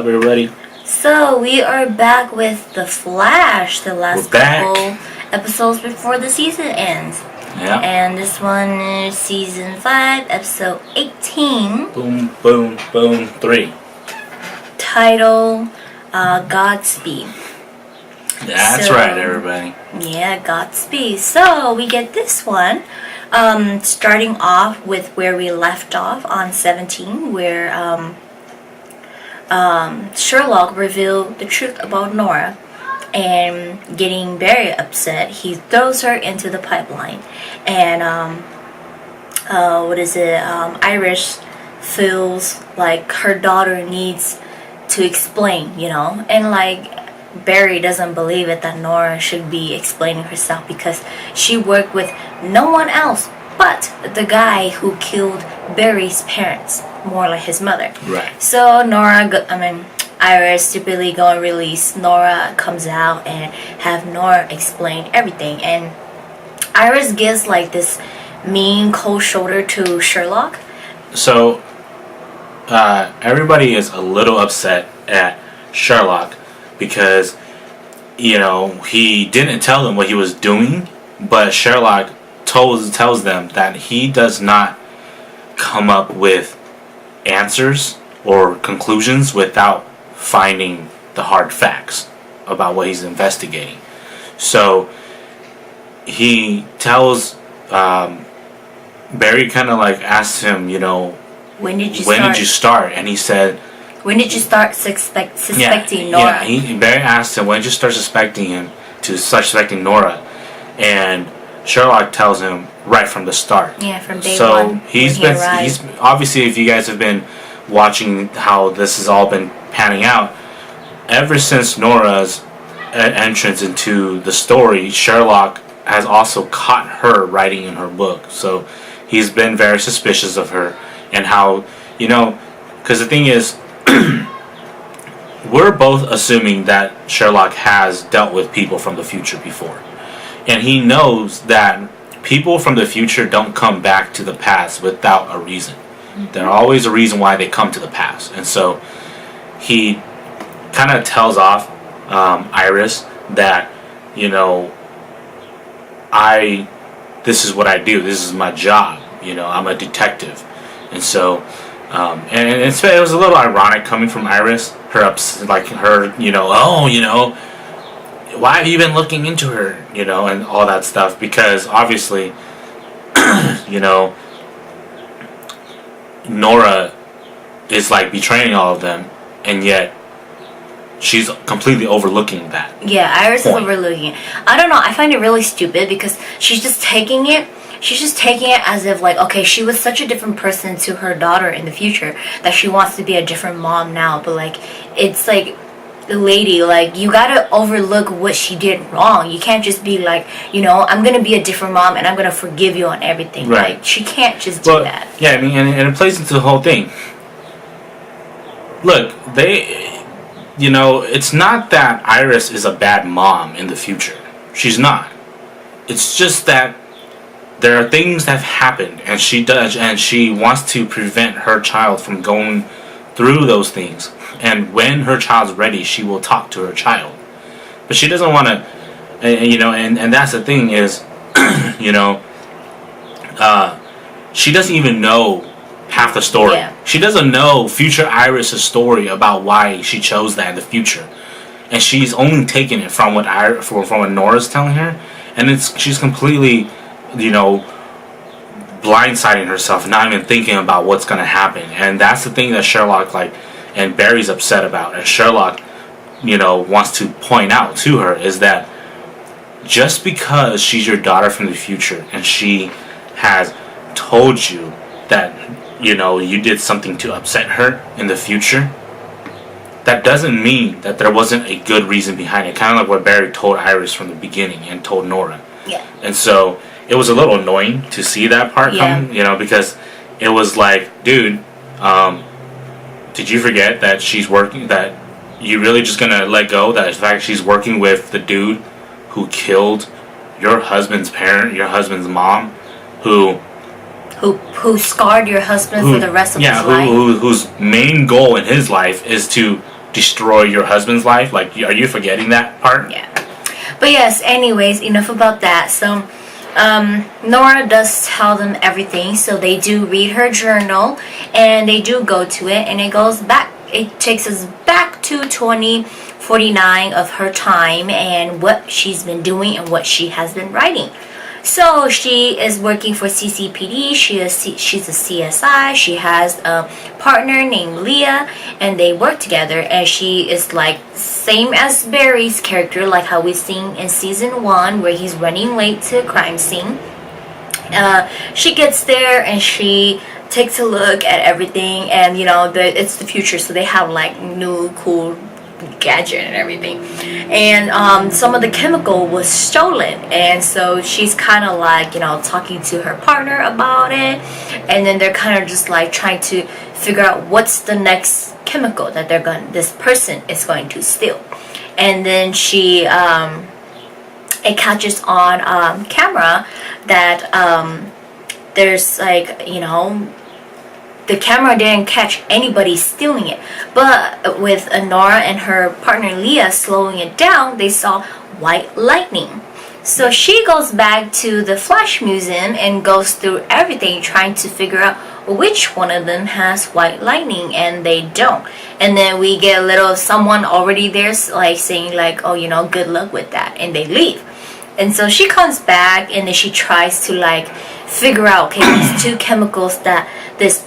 everybody? So we are back with The Flash, the last couple episodes before the season ends. Yeah. And this one is season 5, episode 18. Boom, boom, boom, 3. Title, Godspeed. That's right, everybody. Yeah, Godspeed. So we get this one, starting off with where we left off on 17, where Sherlock revealed the truth about Nora, and getting very upset, he throws her into the pipeline, and Iris feels like her daughter needs to explain, and like Barry doesn't believe it that Nora should be explaining herself because she worked with no one else but the guy who killed Barry's parents, more like his mother. Right. So Iris stupidly go and release Nora, comes out and have Nora explain everything, and Iris gives like this mean cold shoulder to Sherlock. So everybody is a little upset at Sherlock because he didn't tell them what he was doing, but Sherlock tells them that he does not come up with answers or conclusions without finding the hard facts about what he's investigating. So he tells Barry, kind of like asks him, when did you start? And he said, when did you start suspecting Nora? Yeah, Barry asked him, when did you start suspecting Nora? And Sherlock tells him right from the start. Yeah, from day one. So he's obviously, if you guys have been watching how this has all been panning out, ever since Nora's entrance into the story, Sherlock has also caught her writing in her book. So he's been very suspicious of her, and how, because the thing is, we're both assuming that Sherlock has dealt with people from the future before. And he knows that people from the future don't come back to the past without a reason. Mm-hmm. There's always a reason why they come to the past. And so he kind of tells off Iris that, this is what I do. This is my job. I'm a detective. And so, it was a little ironic coming from Iris. Why have you been looking into her, and all that stuff? Because obviously, Nora is like betraying all of them, and yet she's completely overlooking that. Yeah, Iris is overlooking it. I don't know. I find it really stupid because she's just taking it as if like, okay, she was such a different person to her daughter in the future that she wants to be a different mom now. But like, it's like, lady, like, you gotta overlook what she did wrong. You can't just be like, I'm gonna be a different mom and I'm gonna forgive you on everything. Right. Like, she can't just do that. Yeah, I mean, and it plays into the whole thing. Look, it's not that Iris is a bad mom in the future. She's not. It's just that there are things that have happened, and she wants to prevent her child from going through those things. And when her child's ready, she will talk to her child. But she doesn't want to, and that's the thing is, she doesn't even know half the story. Yeah. She doesn't know future Iris' story about why she chose that in the future. And she's only taken it from what Nora's telling her. And she's completely, blindsiding herself, not even thinking about what's going to happen. And that's the thing that Sherlock, and Barry's upset about, and Sherlock, wants to point out to her, is that just because she's your daughter from the future and she has told you that, you did something to upset her in the future, that doesn't mean that there wasn't a good reason behind it. Kind of like what Barry told Iris from the beginning and told Nora. Yeah. And so it was a little annoying to see that part come, because it was like, dude, did you forget that she's working, that you really just gonna let go that in fact she's working with the dude who killed your husband's parent, your husband's mom, who scarred your husband for the rest of his life? Whose main goal in his life is to destroy your husband's life. Like, are you forgetting that part? Yeah. But yes, anyways, enough about that. So Nora does tell them everything. So they do read her journal and they do go to it, and it takes us back to 2049 of her time and what she's been doing and what she has been writing. So she is working for CCPD. She's a CSI. She has a partner named Leah, and they work together. And she is like same as Barry's character, like how we've seen in season 1, where he's running late to a crime scene. She gets there and she takes a look at everything, and it's the future, so they have like new cool gadget and everything, and some of the chemical was stolen, and so she's kind of like talking to her partner about it, and then they're kind of just like trying to figure out what's the next chemical that this person is going to steal. And then she it catches on camera that there's like the camera didn't catch anybody stealing it, but with Nora and her partner Leah slowing it down, they saw white lightning. So she goes back to the Flash Museum and goes through everything trying to figure out which one of them has white lightning, and they don't. And then we get a little someone already there like saying like, oh, good luck with that, and they leave. And so she comes back and then she tries to like figure out, okay, these two chemicals that this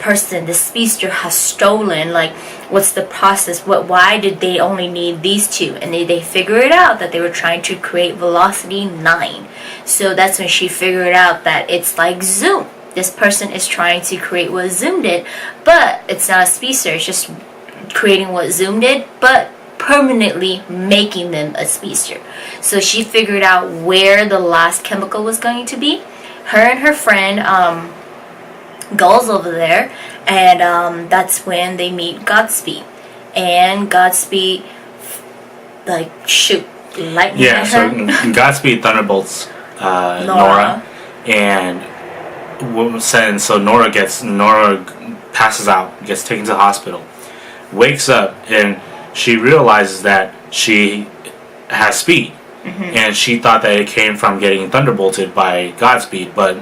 speedster has stolen, like what's the process, why did they only need these two? And they figure it out that they were trying to create velocity 9. So that's when she figured out that it's like Zoom. This person is trying to create what Zoom did, but it's not a speedster, it's just creating what Zoom did, but permanently making them a speedster. So she figured out where the last chemical was going to be. Her and her friend goes over there, and that's when they meet Godspeed. And Godspeed like shoot lightning at her. So Godspeed thunderbolts Nora, and so Nora passes out, gets taken to the hospital, wakes up, and she realizes that she has speed. And she thought that it came from getting thunderbolted by Godspeed, but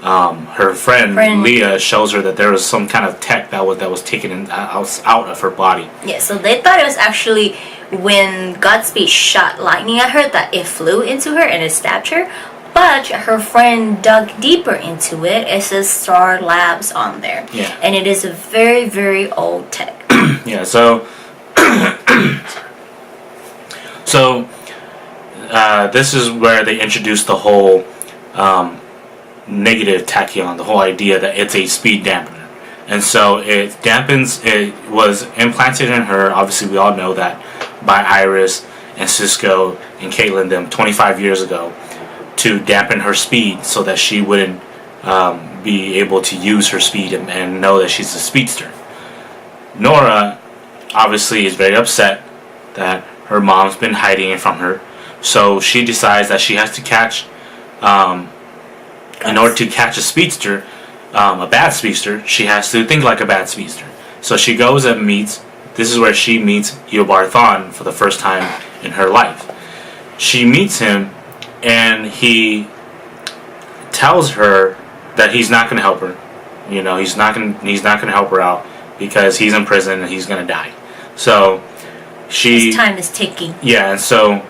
her friend Leah shows her that there was some kind of tech that was taken out of her body. Yeah, so they thought it was actually when Godspeed shot lightning at her that it flew into her and it stabbed her. But her friend dug deeper into it. It says Star Labs on there. Yeah. And it is a very, very old tech. Yeah, so this is where they introduce the whole negative tachyon, the whole idea that it's a speed dampener. And so it dampens, it was implanted in her, obviously we all know that, by Iris and Cisco and Caitlin them 25 years ago, to dampen her speed so that she wouldn't be able to use her speed and know that she's a speedster. Nora obviously is very upset that her mom's been hiding it from her, so she decides that she has to catch, in order to catch a speedster, a bad speedster, she has to think like a bad speedster. So she goes and this is where she meets Eobard Thawne for the first time in her life. She meets him, and he tells her that he's not going to help her. He's not going to help her out because he's in prison and he's going to die. So his time is ticking. Yeah, and so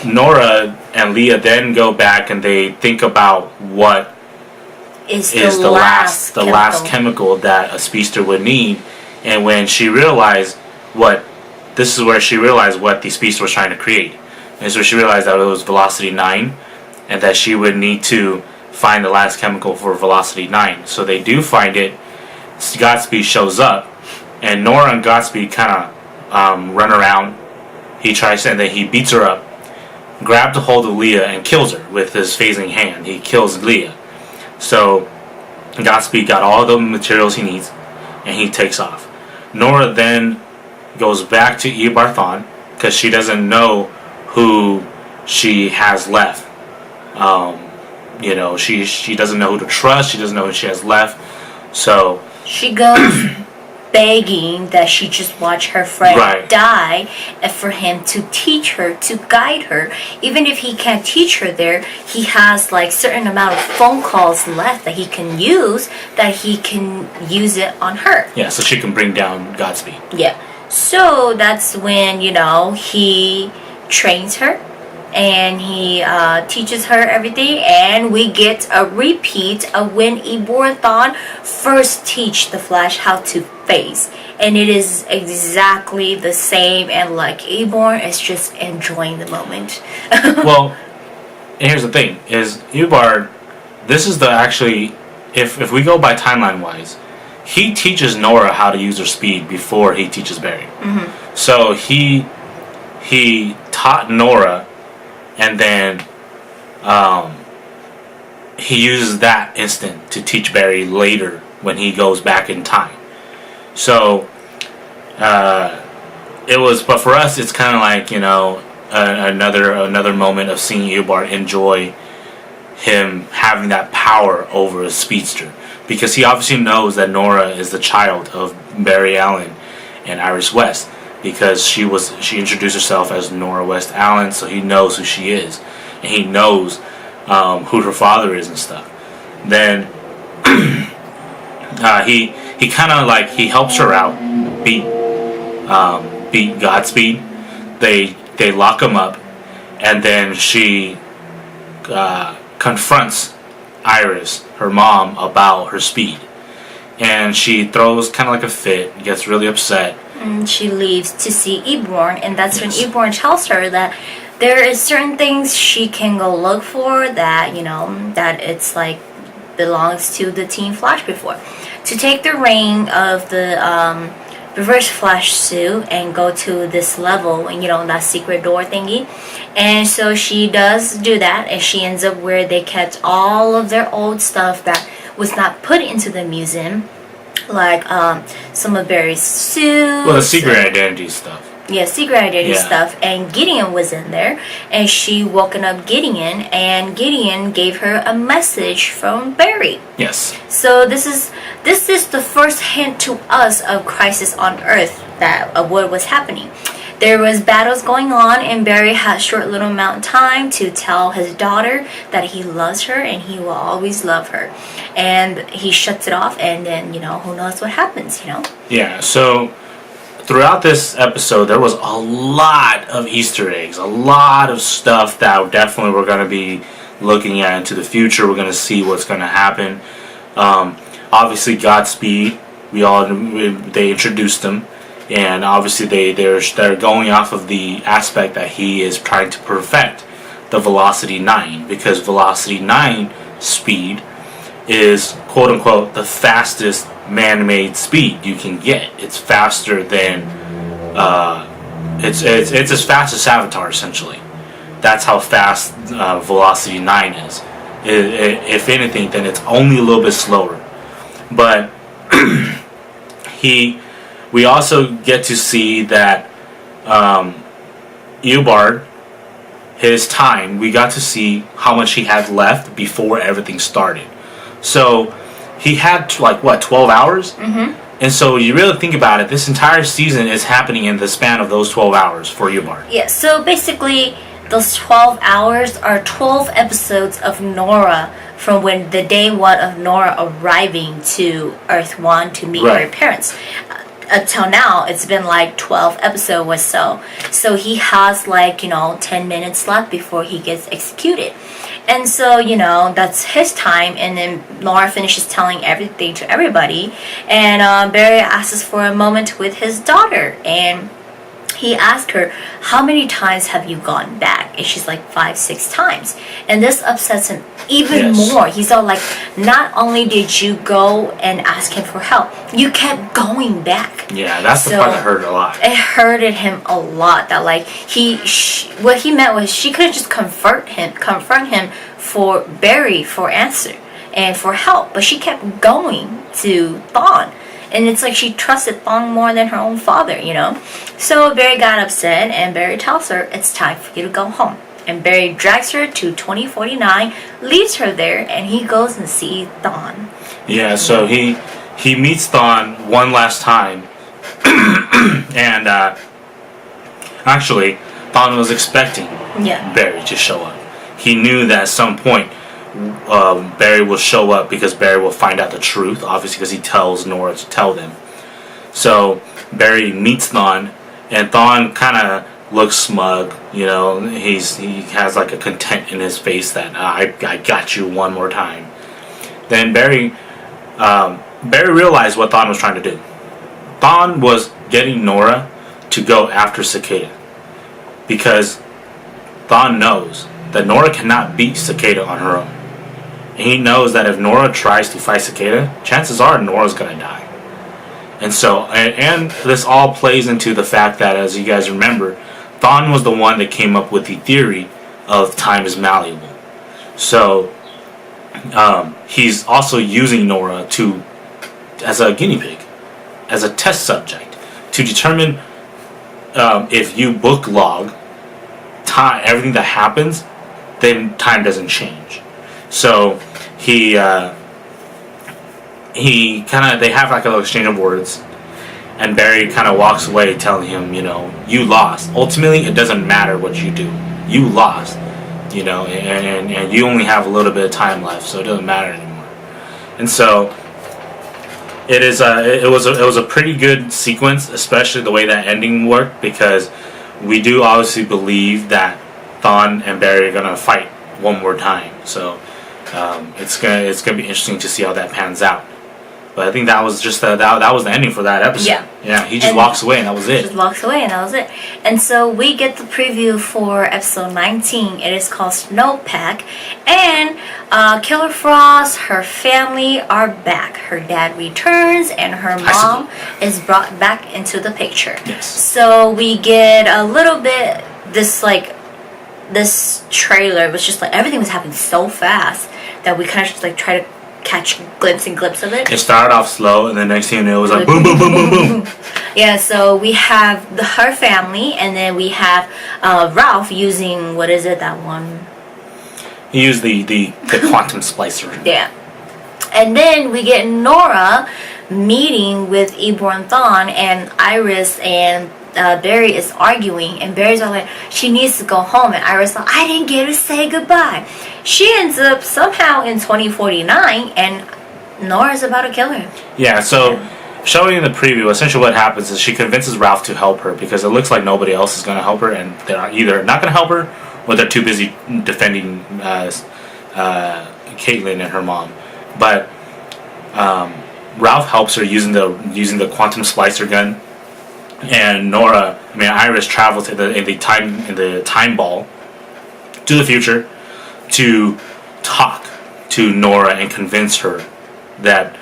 Nora and Leah then go back and they think about what is the last chemical that a speedster would need. And when she realized this is where she realized what the speedster was trying to create. And so she realized that it was velocity 9, and that she would need to find the last chemical for velocity 9. So they do find it. Godspeed shows up, and Nora and Godspeed kind of run around. He tries to, and then he beats her up, grabs a hold of Leah, and kills her with his phasing hand. He kills Leah. So Godspeed got all the materials he needs, and he takes off. Nora then goes back to Eobard Thawne because she doesn't know who she has left. She doesn't know who to trust. She doesn't know who she has left. So she goes begging that she just watch her friend Right. die, and for him to teach her, to guide her. Even if he can't teach her there, he has like certain amount of phone calls left that he can use, it on her. Yeah, so she can bring down Godspeed. Yeah. So that's when, he trains her and he teaches her everything, and we get a repeat of when Eeyore Thawne first teach the Flash how to phase. And it is exactly the same, and like Eeyore is just enjoying the moment. Well, and here's the thing, is Eeyore, this is the actually, if we go by timeline wise, he teaches Nora how to use her speed before he teaches Barry. Mm-hmm. So he taught Nora, and then he uses that instant to teach Barry later when he goes back in time. So it was, but for us, it's kind of like, another moment of seeing Eobard enjoy him having that power over a speedster, because he obviously knows that Nora is the child of Barry Allen and Iris West, because she introduced herself as Nora West Allen, so he knows who she is, and he knows who her father is and stuff. Then he kind of like, he helps her out, beat Godspeed. They lock him up, and then she confronts Iris, her mom, about her speed, and she throws kind of like a fit, gets really upset. And she leaves to see Eeyore, and that's Yes. when Eeyore tells her that there is certain things she can go look for that, that it's like belongs to the Team Flash before. To take the ring of the Reverse Flash suit and go to this level, and that secret door thingy. And so she does do that, and she ends up where they kept all of their old stuff that was not put into the museum, like some of Barry's suits. Well, the secret identity stuff. Yeah, secret identity Yeah. stuff, and Gideon was in there, and she woken up Gideon, and Gideon gave her a message from Barry. Yes. So this is the first hint to us of Crisis on Earth, of what was happening. There was battles going on, and Barry had a short little amount of time to tell his daughter that he loves her and he will always love her. And he shuts it off, and then, who knows what happens, Yeah, so throughout this episode, there was a lot of Easter eggs, a lot of stuff that definitely we're going to be looking at into the future. We're going to see what's going to happen. Obviously, Godspeed, they introduced him, and obviously they're going off of the aspect that he is trying to perfect the Velocity 9, because Velocity 9 speed is, quote unquote, the fastest man-made speed you can get. It's faster than it's as fast as Savitar, essentially. That's how fast Velocity 9 is. If anything, then it's only a little bit slower. But we also get to see that Eobard, his time, we got to see how much he had left before everything started. So he had 12 hours? Mm-hmm. And so you really think about it, this entire season is happening in the span of those 12 hours for Eobard. Yeah, so basically those 12 hours are 12 episodes of Nora from when the day one of Nora arriving to Earth 1 to meet her parents. Until now, it's been like 12 episodes or so. So he has 10 minutes left before he gets executed. And so, that's his time. And then Nora finishes telling everything to everybody. And Barry asks for a moment with his daughter. And he asked her, how many times have you gone back? And she's like 5-6 times. And this upsets him even more. He's all like, not only did you go and ask him for help, you kept going back. Yeah, that's the part that hurt a lot. It hurted him a lot that what he meant was she could just confront him for Barry for answer and for help, but she kept going to Thawne. And it's like she trusted Thawne more than her own father, So Barry got upset, and Barry tells her, it's time for you to go home. And Barry drags her to 2049, leaves her there, and he goes and sees Thawne. Yeah, so he he meets Thawne one last time, and actually, Thawne was expecting Barry to show up. He knew that at some point Barry will show up because Barry will find out the truth, obviously because he tells Nora to tell them. So Barry meets Thawne, and Thawne kind of looks smug. You know, he has like a content in his face that I got you one more time. Then Barry realized what Thawne was trying to do. Thawne was getting Nora to go after Cicada because Thawne knows that Nora cannot beat Cicada on her own. And he knows that if Nora tries to fight Cicada, chances are Nora's gonna die. And so, and this all plays into the fact that, as you guys remember, Thawne was the one that came up with the theory of time is malleable. So, he's also using Nora as a guinea pig, as a test subject, to determine if you book log time, everything that happens, then time doesn't change. So they have like a little exchange of words, and Barry kind of walks away telling him, you know, you lost. Ultimately, it doesn't matter what you do. You lost, you know, and you only have a little bit of time left, so it doesn't matter anymore. And so it was a pretty good sequence, especially the way that ending worked, because we do obviously believe that Thawne and Barry are gonna fight one more time. So it's gonna be interesting to see how that pans out. But I think that was just that was the ending for that episode. Yeah. He just walks away and that was it. Just walks away and that was it. And so we get the preview for episode 19. It is called Snowpack, and Killer Frost, her family are back. Her dad returns and her mom is brought back into the picture. Yes. So we get a little bit this trailer was just like everything was happening so fast that we kind of just like try to catch glimpse of it. It started off slow, and the next thing you know, it was like boom, boom, boom, boom, boom. Yeah, so we have her family, and then we have Ralph using, what is it, that one? He used the quantum splicer. Yeah. And then we get Nora meeting with Eborn Thawne, and Iris and Barry is arguing, and Barry's all like, she needs to go home, and Iris like, I didn't get to say goodbye. She ends up somehow in 2049, and Nora's about to kill her. Yeah, so showing in the preview, essentially what happens is she convinces Ralph to help her because it looks like nobody else is going to help her, and they're either not going to help her or they're too busy defending Caitlin and her mom. But Ralph helps her using the quantum splicer gun. And Iris travels in the time ball to the future to talk to Nora and convince her that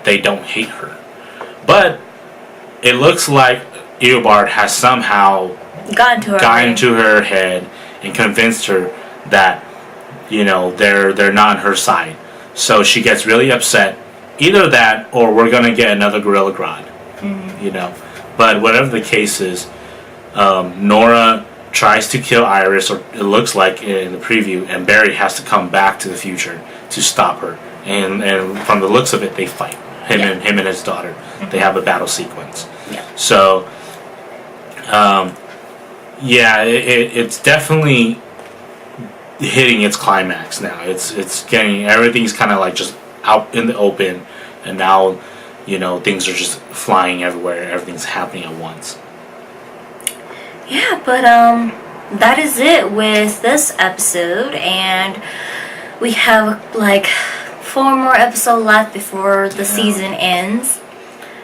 they don't hate her. But it looks like Eobard has somehow gotten to her head and convinced her that, you know, they're not on her side. So she gets really upset. Either that or we're gonna get another Gorilla Grodd. You know. But whatever the case is, Nora tries to kill Iris, or it looks like in the preview, and Barry has to come back to the future to stop her. And from the looks of it, they fight. Him and his daughter. They have a battle sequence. Yeah. So, it's definitely hitting its climax now. It's getting, everything's kind of like just out in the open, and now, you know, things are just flying everywhere. Everything's happening at once. Yeah, but that is it with this episode, and we have like 4 more episodes left before the season ends.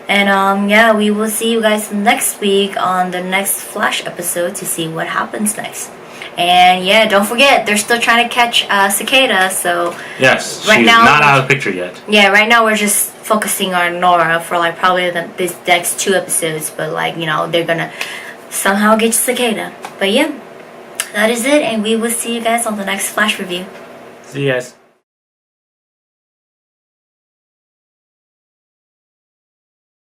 And we will see you guys next week on the next Flash episode to see what happens next. And don't forget, they're still trying to catch Cicada, so yes, she's not out of the picture yet. Yeah, right now we're just focusing on Nora for like probably this next 2 episodes, but like, you know, they're gonna somehow get Cicada. But yeah, that is it, and we will see you guys on the next Flash review. See you guys.